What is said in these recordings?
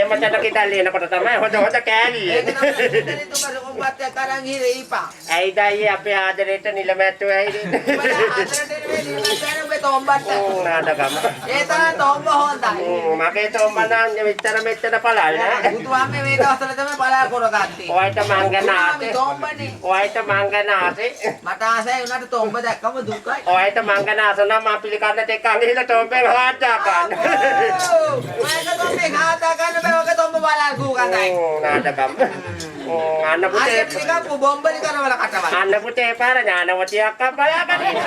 මචං kita ලේනකොට තමයි හොඳ හොඳ කෑලි. ඒක නම් මුදලේ තුඹල කොම්පත් කරන් ගිහේ ඉපා. ඇයිද අයියේ අපේ ආදරේට නිලමැට්ටෝ ඇයිද? උඹලා ආදරට නෙවෙයි නිලමැට්ටෝ ඔබේ තොම්බට. නාටකම. ඒ තමයි තොම්බ හොඳයි. මගේ තොම්බ නම් මෙච්චර මෙච්චර පළල් නෑ. බුදුහාමේ මේ දවස්වල තමයි පළල් කරගත්තේ. ඔයිට මං ගැන ආසේ. තොම්බනේ. ඔයිට මං ගැන ආසේ. මට ආසයි උනාට තොම්බ දැක්කම දුකයි. ඔයිට මං ගැන ආස නම් මම පිළිකන්නට එක්ක අඟිහිලා තොම්බෙන් හාට්ටා ගන්න. මම තොම්බේ හාට්ටා ගන්න බෑ ඔක තොම්බ පළල් කූගතයි. නාටකම. අන්න පුතේ ටිකක් බොම්බලි කරවල කටවල. අන්න පුතේ පාර ඥානවතියක් බලාගෙන ඉන්න.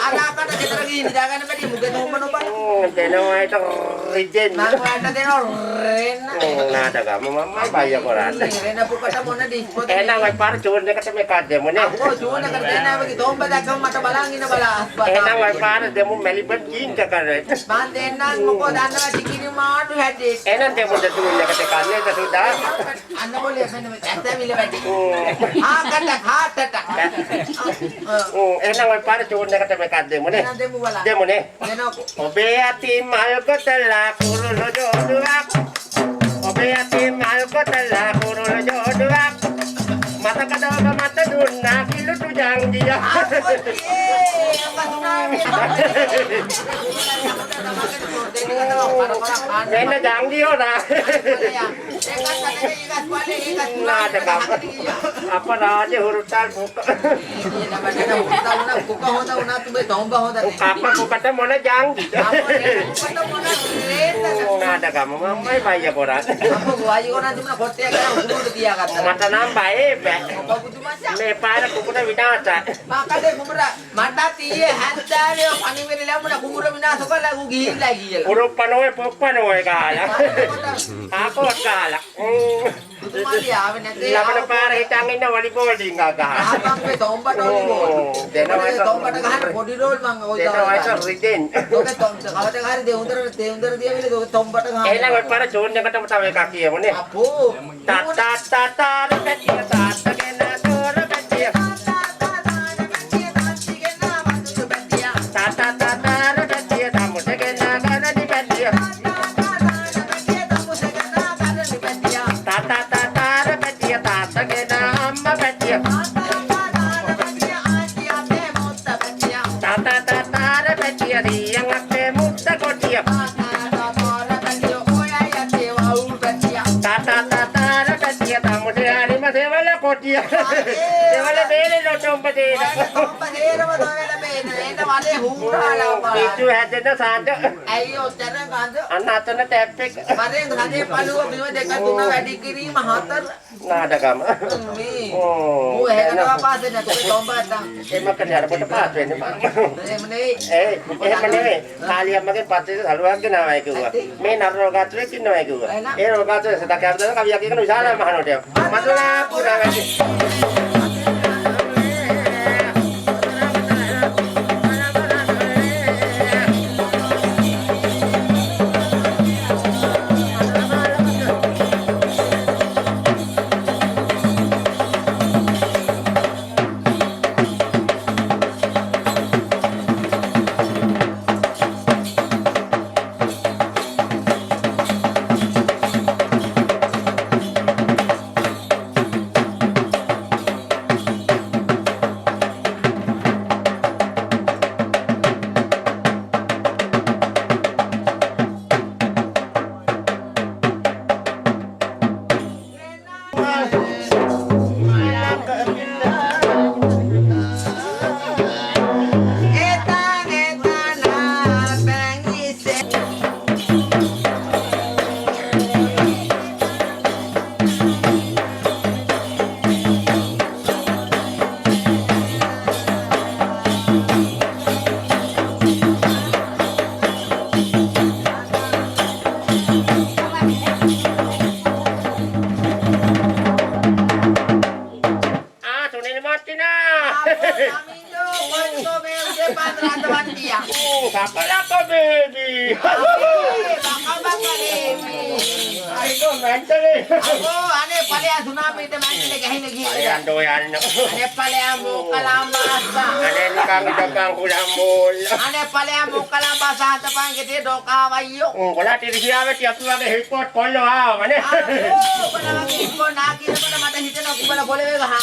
අරකට ගෙදර ගිහින් ඉඳාගන්න බැරි මුගේ තොම්බ නොබල. දෙනවයිට රිජෙන් මම වලට දෙනවා රෙන්න. නාටකම මම බය කරන්නේ. රෙන්න පුකට මොන ඩිස්පෝත්. එහෙනම් ඔය පාර චූන් එකට මේක දෙමු නේ. අපෝ චූන කර දෙන්නා වගේ තොම්බ දැක්කම මට බලන් ඉන්න බලා. එහෙනම් ඔය පාර දෙමු මෙලිබට් කීන්ක කරේ. මන් දෙන්නම් මොකෝ දන්නවා ටිකිනි මාටු හැටි. එහෙනම් දෙමු චූන් එකට කන්නේ සුදා. අන්න මොලේ මෙන්න මේ ඇත්තවිල වැඩි. හාකට. එහෙනම් ඔය පාර චූන් එකට මේක දෙමු නේ. දෙමු බලන්න. දෙමු නේ. දෙනකො. ඔබේ අති මල් කොතලා කුරුළු ජෝඩුවක්. ඔබේ අති මල් කොතලා කුරුළු ජෝඩුවක්. මතකද ඔබ මත දුන්නා කිලුටු ජංගියා. මෙන්න ජංගියෝ නා. අපරාජේ හුරුටල් මොක. අප මොකට මොන ජංගි. නාටකම මමයි බය කරන්නේ. මට නම් බයේ බෑ. මේ පාර කුකුර විනාශයි. මාකඩේ කුකුර මට තීයේ හැන්දානේ පණිවිඩ ලැබුණ කුකුර විනාශ කළා ඌ ගිහිල්ලා ගියලා. උරුප්පනෝයි පොප්පනෝයි ගාලා. ආකෝත් ගාලා. පුතුමාලි ආවේ නැතේ. ලබන පාර හිටන් ඉන්න වොලිබෝල් ටිකක් ගහලා. ආපම් මේ තොම්බට වොලිබෝල්. දෙනවා තොම්බට ගහන පොඩි රෝල් මං ඔය දෙනවා රිදෙන්. ඔක කවද හරි දෙවුන්දර දියවිල ඔක තොම්බට ගහන. එහෙනම් ඔය පාර චෝන් එකටම තව එකක් කියමු නේ. අපෝ තාතාතාතාර පැටිය තාත්තගෙන තෝර පැටිය. තාතාතාතාර පැටිය තමුටගෙන ගනදි පැටිය. තාතාතාතාර පැටිය තාත්තගෙන අම්මා පැටිය. තාතාතාතාර පැටිය රියන් අපේ මුත්ත කොටිය. තාතාතාතාර පැටිය තමුට හරිම දෙවල කොටිය. දෙවල බේරේ ලොටොම්බ දේන. පිටු හැදෙන සාන්ද. ඇයි ඔතන ගඳ? අන්න අතන ටැප් එක. මරෙන් ගඳේ පළුව බිම දෙක තුන වැඩි කිරීම හතර. නාටකම. මේ ඕ එහෙකනවා පාස් වෙන්නේ නැතුව තොම්බට. එමකනේ අර කොට පාස් වෙන්නේ බං. එහෙම නෙවෙයි. එහෙම නෙවෙයි. කාලියම්මගේ පත්තේ සලුවක් ගෙනාවයි කිව්වා. මේ නර රෝගාතුරෙක් ඉන්නවයි කිව්වා. ඒ රෝගාතුරේ සතකයන්ද කවියක් කියන විශාල මහනෝටයක්. මතුලා පුරා වැඩි. Kakalaka baby. Ayo mentally. Ako, ane palaya tsunami te mentally kahina gila. Ayan do yan. Ane palaya mo kalambasa. Anen kang idapang kulamol. Ane palaya mo kalambasa tapang kiti do kawayo. Wala tirisiyawe ti api wage hipot kollo ha mane. Ako, wala ko nakita mo na mata hitin ako pala bole wega ha.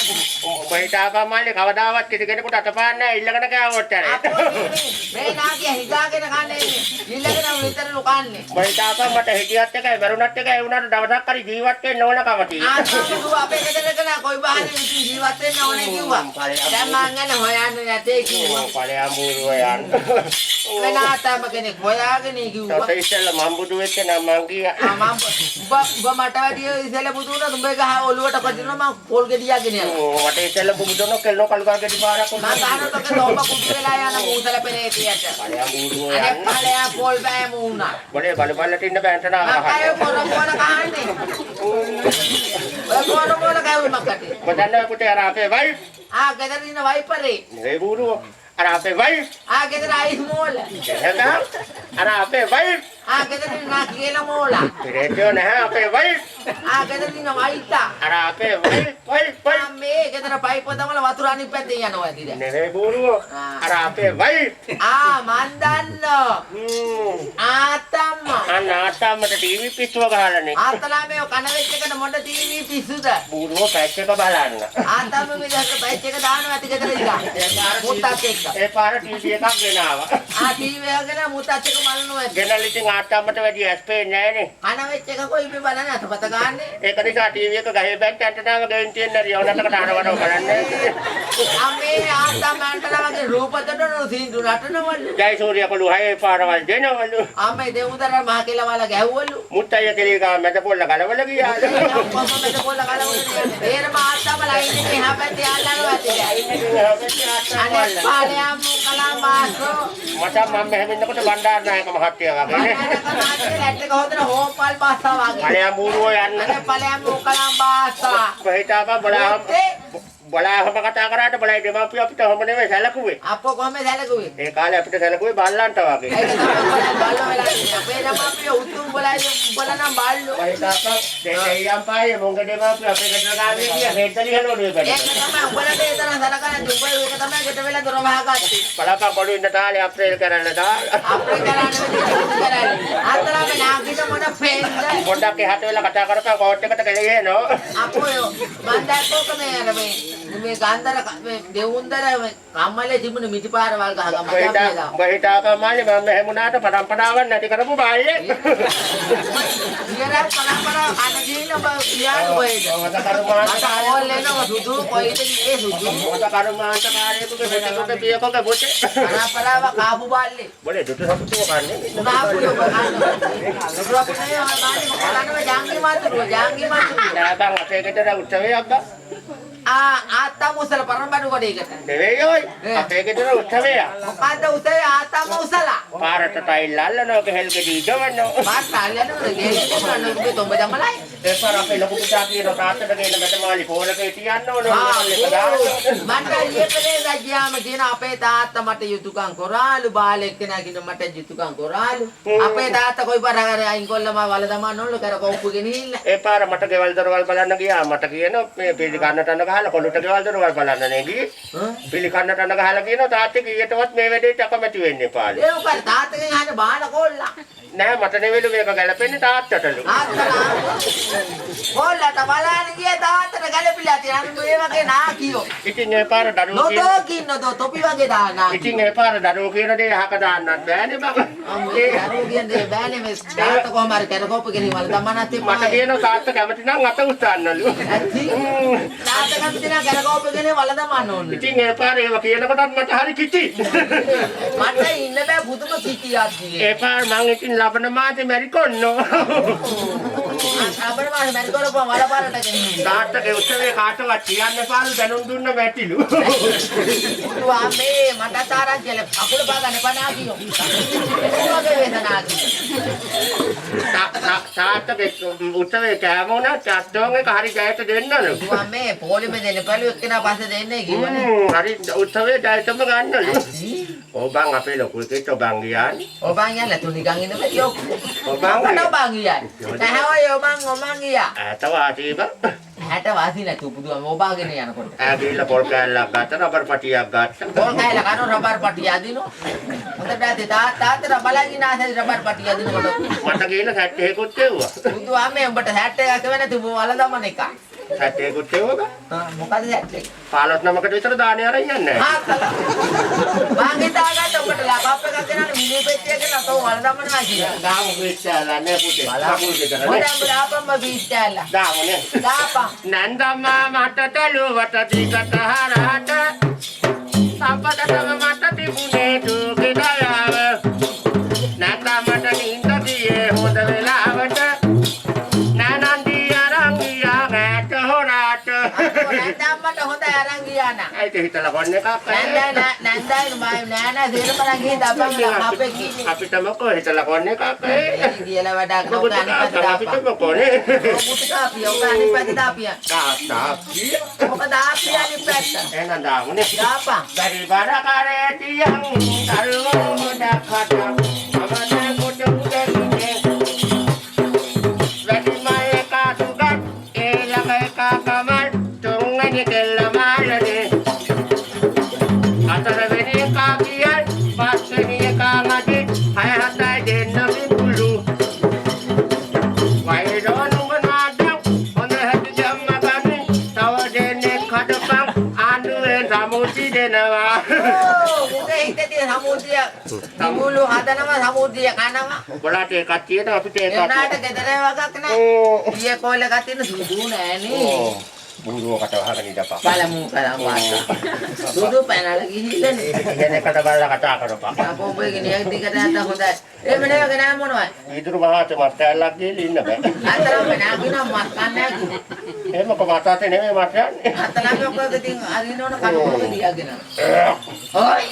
Bahita ka mali kawadaවත් kiti keneකුට අතපාන්න නැහැ ඉල්ලගෙන කෑවොත් ඇරේ. Ako, මේ නාකිය හිතාගෙන කන්නේ. ඉල්ලගෙන විතර ලුකන්නේ. bahita ka මට හිටියත් එකයි මරුණත් එකයි ඒ වුණාට දවසක් හරි ජීවත් වෙන්න ඕන කම තියෙනවා. ආතම අපේ ගෙදරක නා කොයි බහන්නේ ඉතින් ජීවත් වෙන්න ඕනේ කිව්වා. දැන් මං යන හොයන්නේ නැතේ කිව්වා. ඵලයන් බූරුව යන්න. වෙනාතම කෙනෙක් හොයාගෙන කිව්වා. තත ඉස්සෙල්ලා මම බුදු වෙච්ච නම් මං ගියා. මම ඔබ මට වැඩිය ඉතල බුදු වුණා උඹේ ගහ ඔලුවට කොදිනවා මං පොල් ගෙඩියගෙන යනවා. මට ඉස්සෙල්ලා බුදුදොන කෙල්ලෝ කළු කරගෙඩි පාරක් මං ගහනකොට ඔබ කුඩු වෙලා යන මූසල පෙනේ තියට. ඵලයන් බූරුව අනේ යන්න. ඵලයා පොල් බෑ මූණා. බඩේ බලපල්ලට ඉන්න බෑන්ට නා මං කය පොර පොර කහන්නේ. ඔය පොර පොර කවුරු මකට. බදන්න පුතේ අර අපේ වයිෆ් ගෙදර ඉන්න වයිපරේ. නේ බූරුව අර අපේ වයිෆ් ගෙදර අයිස් මෝල. එහෙනම් අර අපේ වයිෆ් ගෙදර ඉන්න කියලා මෝලා. පිරේතෝ නැහැ අපේ වයිෆ් ගෙදර ඉන්න වයිතා. අර අපේ වයිෆ් මේ ගෙදර පයිප් දමලා වතුර අනිත් පැත්තෙන් යනවා ඇතිද? නේ බූරුව අර අපේ වයිෆ් මන් දන්නවා. ආතම්මා. අනාටමට ටීවී පිස්සුව ගහලානේ ආතලා මේ කන වෙච්ච එකට මොඩ ටීවී පිස්සුද? බූරුව පැච් එක බලන්න ආතම්ම මේ දැක්ක පැච් එක දානවා ඇති ගෙදර ඉඳලා. මුත්තත් එක්ක. ඒ පාර ටීවී එකක් ගෙනාවා ටීවී එකගෙන මුත්තත් එක්ක බලනවා ඇති. ගෙනල්ලා ඉතින් ආටමට වැඩි ඇස් පේන්නේ නැහනේ කන වෙච්ච එක කොයි මේ බලන්නේ අතපත ගන්නෙ. ඒක නිසා ටීවී එක ගහේ බැංක් ඇන්ටනාව ගෙන් තියෙන රියවනකට දානවද බලන්නේ අම්මේ ආතම් ඇන්ටනා වගේ රූපතට සින්දු නටනවලු. ජයසූරිය කොළු හයේ පාරවල් දෙනවලු අම්මේ දෙවුදර මහ කියලා වල ගැහුවලු. මුත්තය කෙලී ගා මැද පොල්ල ගලවල ගියා ඒර මාත්තම ලයින් එකේ එහා පැත්තේ යල්ලනවා ඇති. අනේ පාලයන් මුකලා මාසෝ. මට මම මෙහෙම ඉන්නකොට බණ්ඩාර නායක මහත්තයා වගේ නේ ලැට් එක හොදන හෝපල් බාස්සා වගේ. ඵලයන් බූරුව යන්න අනේ පාලයන් මුකලා බාස්සා. කොහෙටම බලාහම කතා කරාට බලයි දෙමාපිය අපිට හොම නෙවෙයි සැලකුවේ අපෝ කොහමද සැලකුවේ? ඒ කාලේ අපිට සැලකුවේ බල්ලන්ට වගේ ඒක තමයි බල්ලෝ වෙලා අපේ දෙමාපිය උතුම් බලයි බලනම් බල්ලෝ. කොහෙටම දෙයියන් පායේ මොංග දෙමාපිය අපේ ගෙදර ගාවේ ගියා හේතලි හලෝනේ බඩ ඒක තමයි උඹලට ඒ තරම් සලකන්නේ දුබයි ඒක තමයි ගෙට වෙලා දොර වහගත්තේ. බලපන් කොළු ඉන්න තාලේ අප්‍රේල් කරන්න දාලා අපේ කරන්නේ අතලාම නාගිට මොන ෆේන්ද පොඩ්ඩක් එහාට වෙලා කතා කරපන් කෝට් එකට කෙලෙහෙනෝ අපෝ මන් දැක්කෝක මේ අර මේ ගන්දර දෙවුන්දර කම්මලේ තිබුණ මිටිපාරවල් ගහ ගම ගම්මේලා බහිටා කමාලේ මම හැමුණාට පරම්පරාවක් නැති කරපු බාල්ලේ ඉයරක් පරම්පරාව කන ගිහින් ඔබ කියානු කොහෙද මත කර්මාන්ත ඕල් එනවා සුදු කොහෙද ඒ සුදු මත කර්මාන්ත කාර්යයක පිටකොක පියකොක බොටේ පරම්පරාව කාපු බාල්ලේ බොලේ දුටු සතුටු කන්නේ කාපු ඔබ කන්නේ ජාංගි මාතුරු දාපන් අපේ ගෙදර උත්සවයක් අබ්බා ආත්තම උසල පරම්බඩු කොටේකට නෙවෙයි ඔය අපේ ගෙදර උත්සවයක් මොකද්ද උසේ ආත්තම උසලා පාරට ටයිල් අල්ලනවා ගෙහෙල් ගෙඩි ගවනවා මාත් අල්ලනවද ගේ කොහොමද උඹේ තොඹ දමලයි ඒ පාර අපේ ලොකු පුතා කියන තාත්තට ගේන මැටමාලි පොලකේ තියන්න ඕනේ මට ඊපලේ ගියාම කියන අපේ තාත්තා මට යුතුයකම් කරාලු බාලෙක් කෙනා කියන මට යුතුයකම් කරාලු අපේ තාත්තා කොයි පාර හරි අයින් කොල්ලම වල දමන්න ඕනලු කර කොප්පු ගෙනිහිල්ල ඒ පාර මට ගෙවල් දොරවල් බලන්න ගියා මට කියන මේ පිළි කන්නට ගහලා කොළුට ගෙවල් දොරවල් බලන්න නේ ගියේ පිළි කන්නට ගහලා කියනවා තාත්තේ කීයටවත් මේ වැඩේට අකමැති වෙන්නේ පාලේ ඒ උකර තාත්තගෙන් අහන්න බාන කොල්ලා නෑ මට නෙවෙලු මේක ගැලපෙන්නේ තාත්තටලු කොල්ලට බලන්න ගියේ තාත්තට ගැලපිලා තියෙන මේ වගේ නාකියෝ ඉතින් ඒ පාර දරුවෝ නොදෝ කින්නෝ තොපි වගේ දානා ඉතින් ඒ පාර දරුවෝ කියන දේ අහක දාන්නත් බෑනේ බං ඒ දරුවෝ කියන්නේ බෑනේ මේ තාත්තා කොහම හරි කරකෝප ගෙනි වල දමන්නත් එපා මට කියනවා තාත්තා කැමති නම් අත උස්සන්නලු තාත්තා කැමති නම් කරකෝප ගෙනි වල දමන්න ඕනේ ඉතින් ඒ පාර ඒව කියනකොටත් මට හරි කිචි මට ඉන්න බෑ පුදුම කිකියක් දිගේ ඒ පාර මං ඉතින් ලබන මාසේ මැරිකොන්නෝ අපේ මාස මැරි කරපුවා වල පාරට ගෙනියන්න. තාත්තගේ උත්සවයේ කාටවත් කියන්න පාළු දැනුම් දුන්න මැටිලු. පුතුවා මේ මට තාරංචල අකුල පාගන්න පනා කියෝ. මොකද වේදනාව කිව්වා. තාත්තගේ උත්සවයේ කෑම උනා චත්තෝන් එක හරි ජයට දෙන්නලු. පුතුවා මේ පොලිමේ දෙන්න පළු එක්කෙනා පස්සේ දෙන්නේ කිව්වනේ. හරි උත්සවයේ ජයතම ගන්නලු. ඔබන් අපේ ලොකු එකෙක් ඔබන් ගියානේ. ඔබන් යන්න තුනිකන් ඉන්න බෑ යෝ. ඔබන් ඔබන් ගියා. නැහැ ඔබන් ගියා. ඇත වාසීබ. හැට වාසි නැතු පුදුම ඔබාගෙන යනකොට. ඇවිල්ලා පොල් කෑල්ලක් ගත්ත රබර් පටියක් ගත්ත. පොල් කෑල්ල කන රබර් පටිය අදිනෝ. හොඳට ඇති තාත්තට බලගින ආසයි රබර් පටිය අදිනකොට. මට ගිහින් සැට් එකකුත් එව්වා. පුදුවා මේ උඹට හැට් එකක් වෙන තුඹ වල දමන එක. සැට් එකකුත් එව්වා. මොකද හැට් එක? 15 නමකට විතර දානේ අරන් යන්නේ. මං හිතාගත්ත උඹට ලැප්ටොප් එකක් ගෙනාන මිනි පෙට්ටිය ගෙනා තෝ වල දමනවා කියලා. දාමු පිටලා නේ පුතේ. කකුල් දෙක මොඩ නේ. උඹ ආපම්ම බීස්ටැල්ලා. දාමු නේ. දාපම්. නන්දම්මා මට තලුවට දිගට හරහට සම්පතටම මට තිබුණේ දුකේ දයාව. නන්දම්මට නින්ද ගියේ හොඳ වෙලාවට නනන්දි අරන් ගියා ගැට හොරාට. නන්දම්මට හොඳ අරන් ගියා නා. ඒක හිතලා කොන්න එකක් නන්දයි නෑ සේරමලා ගිහින් දපම් අපේ කි. අපිටම කො හිතලා කොන්න එකක් කියලා වැඩක් නෝ ගන්න පස්සේ අපිටම කොනේ. ඔබට දාපිය ඔබ අනිත් පැත්තේ දාපිය. තාත්තා ඔබ දාපිය අනිත් පැත්ත. එහෙනම් දාමුනේ. දාපම්. බරි බර කරේ තියන් දරුවෝ දක්කට අවදේ කොට උදෙන්නේ වැඩිමය කාසුගත් ඒ ළඟ එක කමල් තුන්වෙනි කෙල්ල මාළනේ හතරවෙනි එක කියයි පස්වෙනි එක මැදි හය හතයි දෙන්න පිපුළු වෛරෝ නුඹනාදම් හොඳ හැටි ජම්ම ගන්නේ තව දෙන්නේ කඩපම් ආණ්ඩුවෙන් සමුති දෙනවා. මුගේ හිතේ සමුද්‍රය නිමුළු හදනවා සමුද්‍රය කනවා. ඔයාලට එකක් තියෙනවා අපිට එකක්. එනාට ගෙදර වගක් නැහැ. ඊයේ කෝල එකක් තියෙන සුදු නෑනේ. බුරුවකට වහගෙන ඉඳපන්. බලමු කරන් වාස්සා. සුදු පැනලා ගිහිල්ලානේ. ඉගෙනකට බලලා කතා කරපන්. අපෝ ඔබේ ගෙනියන් දිගට යන්න හොඳයි. එහෙම නෙවෙයි නෑ මොනවයි. ඉදිරි මහත මස්ටර්ලක් ගිහින් ඉන්න බෑ. අතරම නාගිනා මස් කන්නේ නැහැ. එහෙම කොහොමද නෙමෙයි මට යන්නේ. අතරම ඔබ ඉතින් අරිනෝන කනකොට දියාගෙන. ඔයි.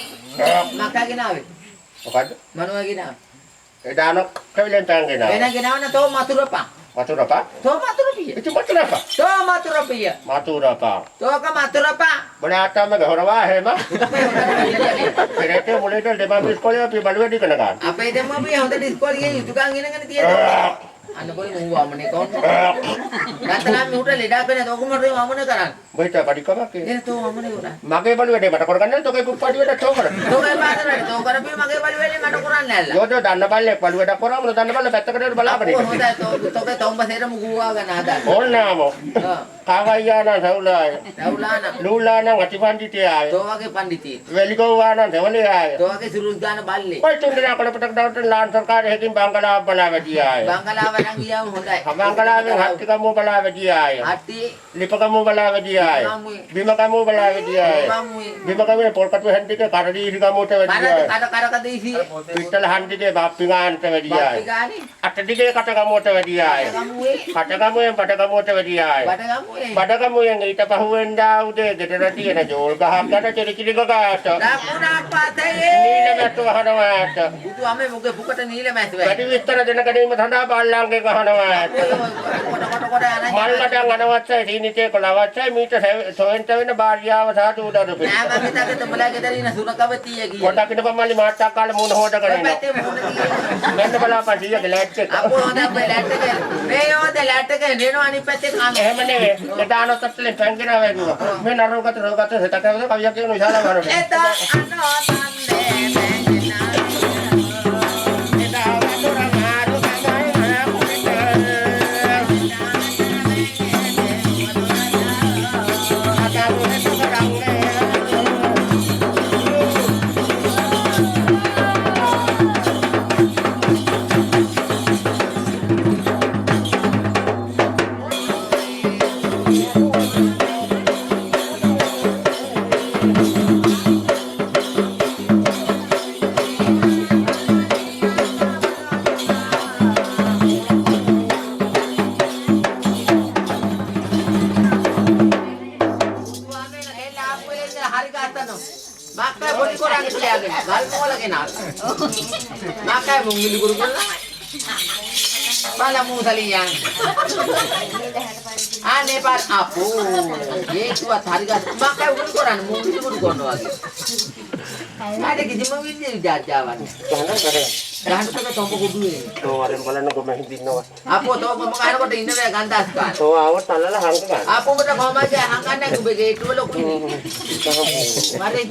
මක්කගෙන ආවේ. මොකද්ද? මනුවා ගෙනාව. ඒ දාන කවිලෙන් තංගෙන. වෙන ගෙනාවන තෝ මතුරපා. මතුරපා. තෝ මතුරපිය. ඉති මතුරපා. තෝ මතුරපිය. මතුරපා. තෝක මතුරපා. බණාටම ගහරවා එහෙම. පෙරේට මුලේට දෙමාපිය ඉස්කෝලේ අපි බලවැඩි කරන ගන්න. අපේ දෙමාපිය හොඳට ඉස්කෝලේ ගිහින් යුතුයකම් ඉගෙනගෙන තියෙනවා. අන්න බොයි මූ වමනේ කොන්න. නැත්නම් උට ලෙඩක් වෙන තෝකම රේ වමනේ කරන්නේ. බයිට පඩිකමක් එන තෝ වමනේ උනා. මගේ බලවැඩේ මට කරගන්න තෝකේ කුප්පඩි වැඩ තෝ කර. තෝකේ පාදරේ තෝ කරපිය මගේ බලුවෙන්නේ මට කරන්නේ නැල්ල. යෝදෝ දන්න බල්ලේ බලවැඩ කරාම දන්න බල්ල පැත්තකට බලාපඩි. හොඳයි තෝකේ තොම්බ සේරම ගුවාගෙන හදා. ඕල්නාම. කාවයියාන සවුලාය. දවුලාන. ලූලාන අතිපන්දිතයයි. තෝ වගේ පඬිතියෙක්. වෙලිගෝවාන දෙවලියයි. තෝ වගේ සිරුස් දාන බල්ලේ. ඔය තුන් දෙනා කොළපටක් දාවට ලාන් සර්කාරය හැකින් බංගලාව බලාවැඩියයි. බංගලාව නම් ගියාම හොඳයි. බංගලාවෙන් හත්තිකම්ම බලාවැඩියයි. අටි ලිපකම්ම බලාවැඩියයි. බිමකම්ම බලාවැඩියයි. මම්මුයි. බිමකම්මේ පොල්කටු හැන්දිකේ කරදීසි කම්මට වැඩියයි. කර දෙයිසි. පිට්ටල හන්දිකේ බාප්පිගාන්ට බාප්පි වැඩියයි. ගානේ. අටදිකේ කටකම්මට වැඩියයි. ගමුවේ. කටකම්මෙන් පටකම්මට වැඩියයි. බඩගමුවේ. බඩගමුවෙන් ඊට පහුවෙන්දා උදේ ගෙදර තියෙන ජෝල් ගහක් ගන්න චිරිචිරි ගාට. ලකුණක් පතේ. නීලමැට්ටු ගහනවාට. බුදු අමේ මොකේ පුකට නීල මැස් වෙයි. වැඩි විස්තර දෙන ගැනීම සඳහා බල්ලන්ගේ ගහනවාට. කොට යන. මල්ලටන් අනවශ්‍යයි සීනිතේ කොලවච්චයි මීට සොෙන්ට වෙන භාර්යාව සහ දූ දරු පිට. නෑ මම හිතන්නේ තුඹලා ගෙදර ඉන්න සුනකවතිය ගියේ. පොඩක් ඉඳපම්මලි මාට්ටක් කාලා මූණ හොදගෙන ඉන්න. පැත්තේ මොකද කියන්නේ? මෙන්න බලාපන් සීයගේ ලැට් එක. අපෝ හොඳ ලැට් එක. මේ හොඳ ලැට් එක නේනෝ අනිත් පැත්තේ කාම. එහෙම නෙවෙයි. එදානොත් අතලේ පැංගෙනා වේගුවා. මේ නරෝගත හිතකවද කවියක් කියන විශාල වරට. එදා අනෝ තන්නේ මෙන්නා. එදා වතුර මාරු ගමයි මකුට. අදාරුනේ සුරංගේ. කරන්නේ කියාගෙන. ගල් මොල ගෙනාල. මාකයි මුංගිලි ගුරු කරලා. Malah musalian. Aneh pas apa? Ye kuat harga. Makai ukur koran mungkin ukur kono lagi. Ada gitu mau ini jajawan. Jangan kita tompo kudu ini. Oh, ada malah nunggu main dino. Apa tuh mau makan apa ini ya gantas kan? Oh, awat talalah hang kan. Apa betul mau aja hangkan yang gue begitu lo kini. Mari.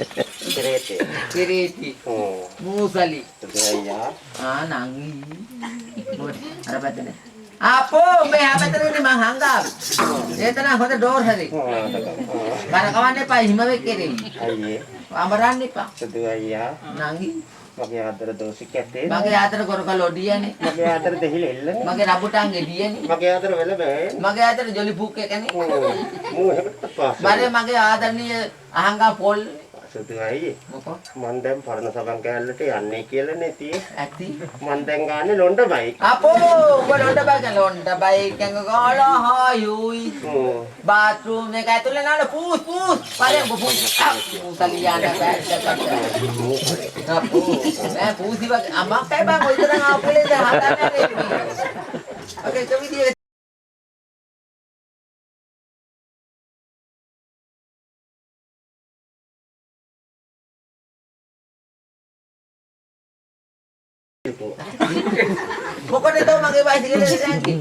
Kiriti. Oh, Musali. ya. Ah nangi. Ada apa tadi? Apa? Me apa tadi ni manghanggap? Itu na hote door hari. Karena kawan ni pa hima kirim. Aye. Amaran ni pa. Sedua ya. Nangi. Mage adar dosi kete. Mage atar gor kalau dia ni. Mage adar dehil ellen. Mage rabutang dia ni. Mage adar vela ben. Mage atar joli buke kan ni. Mu hebat apa? Mare mage atar ni ahangga pol. Sedua iya. Apa? Mandem parna sabang kallete yanne කියලා නේ tie. Ati. මන් දැන් ගානේ ලොණ්ඩ බයි. Apa? Gua londa baik yang golo hoyui. Bathroom ni kaya tulen ala pus. Paling pus. Musalian na kaya. Apa? Pus di bag. Amak kaya bang, ito na nga pala sa hatan na rin. Okay, kami dia. Pokoknya itu makai bicycle lagi.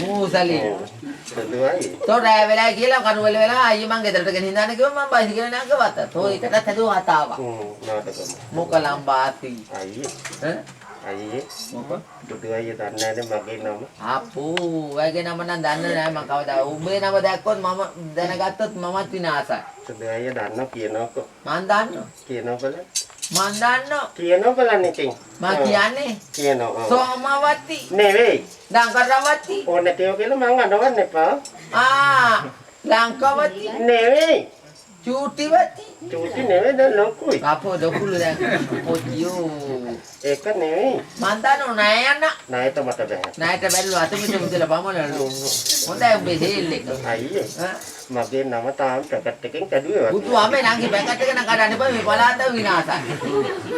Musali. Sedua iya. तो driver आहे गेला कारण वेळेला आई मागे तर काही हिंदाने किंवा मग बाईसिकल ना का वाता तो इकडे त्याचा हातावा नाटकम. मोका लांबाती Aye. हं Aye. मोका Sedua iya dannane mage nama. आपू वगे ना मना दाන්න නෑ මම කවදා උඹේ නම දැක්කොත් මම දැනගත්තොත් මමත් විනාසයි Sedua iya danna කියනකො. මන් දන්නවා කියනකො බල. මන් දන්නවා කියනකො බලන්න ඉතින්. මම කියන්නේ කියනවා. සෝමවති නෙවෙයි. දංකරවති ඕන නැතිව කියලා මං අඬවන්න එපා. ලංකවති නෙවෙයි. චූටිවති චූටි නෙවෙයි දැන් ලොකුයි. අපෝ දොකුළු දැන් පොඩියෝ ඒක නෙවෙයි. මන් දන්නෝ නෑ යන්න ණයට මට බෑ. ණයට බැලුවා අත පිට මුදල පමණලු හොඳයි උඹේ සේල් එක අයියේ. ඈ මගේ නම තාම පැකට් එකෙන් කැඩුවේ බුදු අමේ නංගි පැකට් එක නම් කඩන්න එපා මේ පළාත විනාසයි.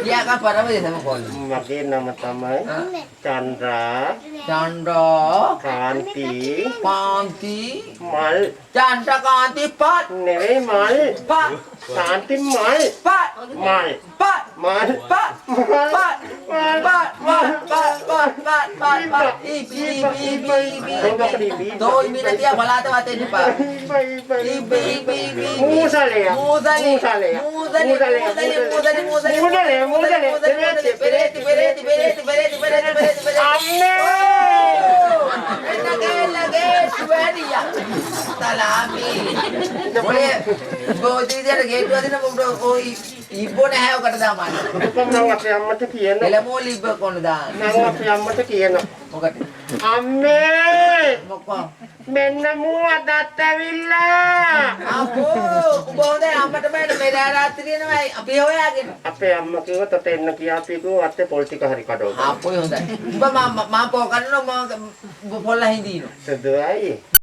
කියාක පරවදේශම කොල්ල. මගේ නම තමයි චන්ද්‍රා චන්ද්‍රා කාන්ති කාන්ති මල්. චන්ද්‍රා කාන්ති පත් නෙවෙයි මල්. පත් කාන්ති මල්. පත් මල්. පත් මල්. පත් Toy mina dia balata wate ni pa. Ibe. Musalea. Amme. Lagi suaria. Salami. Boleh. Bodi dia gate wadi na koi ibo na hayo kada daman. Nang අපේ අම්මට කියන. Elamo liba kono da. නං අපේ අම්මට කියන. Mokat. අම්මේ Mokko. මෙන්න මුව අදත් ඇවිල්ලා. Apo, උඹ අම්මට බෑන මේ රාත්‍රියේ නමයි අපි හොයාගෙන. අපේ අම්මා කිව්වා තොට එන්න කියාපිකෝ අත්තේ පොල් ටික හරි කඩවගන්න. ආපොයි හොඳයි. උඹ මම පො කරනවා මම පොල්ලා හිඳිනවා. සදුවයි.